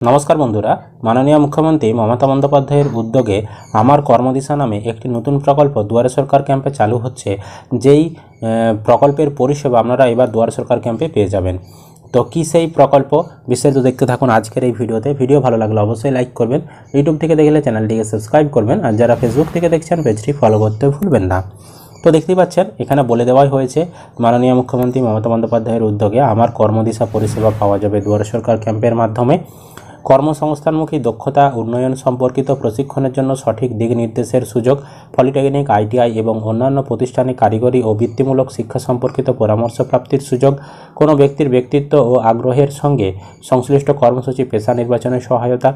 नमस्कार बंधुरा माननीय मुख्यमंत्री ममता बंदोपाध्यायेर उद्योगे आमार कर्मदिशा नामे एक नतून प्रकल्प दुआरे सरकार कैम्पे चालू होच्छे। जेई प्रकल्पेर परिसेवा आपनारा एबार दुआरे सरकार कैम्पे पेये जाबेन। तो कि सेई प्रकल्प विस्तारित देखते थाकुन आजकेर एई भिडियोते। भिडियो भालो लागले अवश्यई लाइक करबेन, यूट्यूब थेके देखले चैनलटिके सबस्क्राइब करबेन और जारा फेसबुक थेके देखछेन पेजटी फलो करते भुलबेन ना। तो देखते पाच्छेन एखाने बोले देওয়াই হয়েছে माननीय मुख्यमंत्री ममता बंदोपाध्यायेर उद्योगे आमार कर्मदिशा परिसेवा पाওয়া যাবে दुआरे सरकार कैम्पेर माध्यमे। কর্মসংস্থানমুখী দক্ষতা উন্নয়ন সম্পর্কিত প্রশিক্ষণের জন্য সঠিক দিক নির্দেশের সুযোগ, পলিটেকনিক, আইটিআই এবং অন্যান্য প্রতিষ্ঠানে কারিগরি ও বৃত্তিমূলক শিক্ষা সম্পর্কিত পরামর্শ প্রাপ্তির সুযোগ, কোনো ব্যক্তির ব্যক্তিত্ব ও আগ্রহের সঙ্গে সংশ্লিষ্ট কর্মসূচি পেশা নির্বাচনে সহায়তা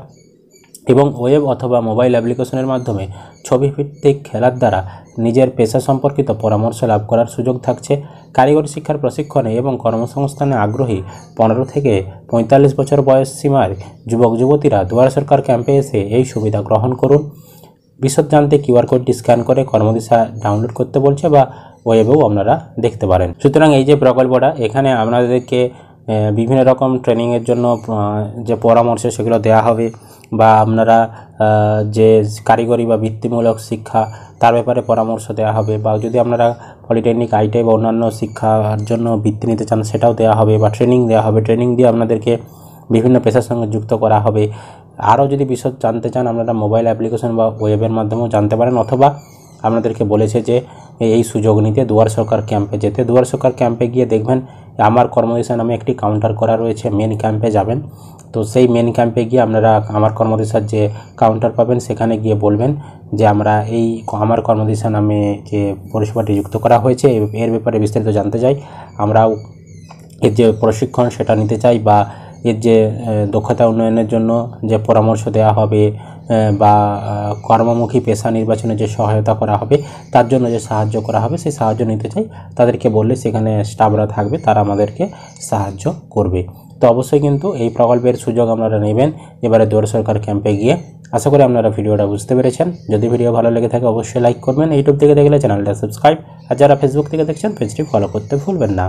এবং ওয়েব অথবা মোবাইল অ্যাপ্লিকেশনের মাধ্যমে ছবিভিত্তিক খেলার দ্বারা নিজের পেশা সম্পর্কিত পরামর্শ লাভ করার সুযোগ থাকছে। কারিগরি শিক্ষার প্রশিক্ষণে এবং কর্মসংস্থানে আগ্রহী 15 থেকে 45 বছর বয়স সীমার যুবক যুবতীরা দুয়ারে সরকার ক্যাম্পে এসে এই সুবিধা গ্রহণ করুন। বিশদ জানতে কিউআর কোডটি স্ক্যান করে কর্মদিশা ডাউনলোড করতে বলছে বা ওয়েবেও আপনারা দেখতে পারেন। সুতরাং এই যে প্রকল্পটা এখানে আপনাদেরকে বিভিন্ন রকম ট্রেনিংয়ের জন্য যে পরামর্শ সেগুলো দেওয়া হবে বা আপনারা যে কারিগরি বা বৃত্তিমূলক শিক্ষা তার ব্যাপারে পরামর্শ দেওয়া হবে বা যদি আপনারা পলিটেকনিক, আইটিআই বা অন্যান্য শিক্ষার জন্য বৃত্তি নিতে চান সেটাও দেওয়া হবে বা ট্রেনিং দেওয়া হবে। ট্রেনিং দিয়ে আপনাদেরকে বিভিন্ন পেশার সঙ্গে যুক্ত করা হবে। আরও যদি বিশদ জানতে চান আপনারা মোবাইল অ্যাপ্লিকেশন বা ওয়েবের মাধ্যমেও জানতে পারেন, অথবা আপনাদেরকে বলেছে যে এই সুযোগ নিতে দুয়ারে সরকার ক্যাম্পে যেতে। দুয়ারে সরকার ক্যাম্পে গিয়ে দেখবেন আমার কর্মদিশা নামে একটি কাউন্টার করা রয়েছে, মেন ক্যাম্পে যাবেন। তো সেই মেন ক্যাম্পে গিয়ে আপনারা আমার কর্মদিশার যে কাউন্টার পাবেন সেখানে গিয়ে বলবেন যে আমরা এই আমার কর্মদিশা নামে যে পরিষেবাটি যুক্ত করা হয়েছে এর ব্যাপারে বিস্তারিত জানতে চাই, আমরাও এর যে প্রশিক্ষণ সেটা নিতে চাই বা এর যে দক্ষতা উন্নয়নের জন্য যে পরামর্শ দেওয়া হবে বা কর্মমুখী পেশা নির্বাচনে যে সহায়তা করা হবে তার জন্য যে সাহায্য করা হবে সেই সাহায্য নিতে চাই। তাদেরকে বললে সেখানে স্টাফরা থাকবে, তারা আমাদেরকে সাহায্য করবে। তো অবশ্যই কিন্তু এই প্রকল্পের সুযোগ আপনারা নেবেন এবারে দুয়ারে সরকার ক্যাম্পে গিয়ে। আশা করি আপনারা ভিডিওটা বুঝতে পেরেছেন। যদি ভিডিও ভালো লেগে থাকে অবশ্যই লাইক করবেন, ইউটিউব থেকে দেখলে চ্যানেলটা সাবস্ক্রাইব আর যারা ফেসবুক থেকে দেখছেন পেজটি ফলো করতে ভুলবেন না।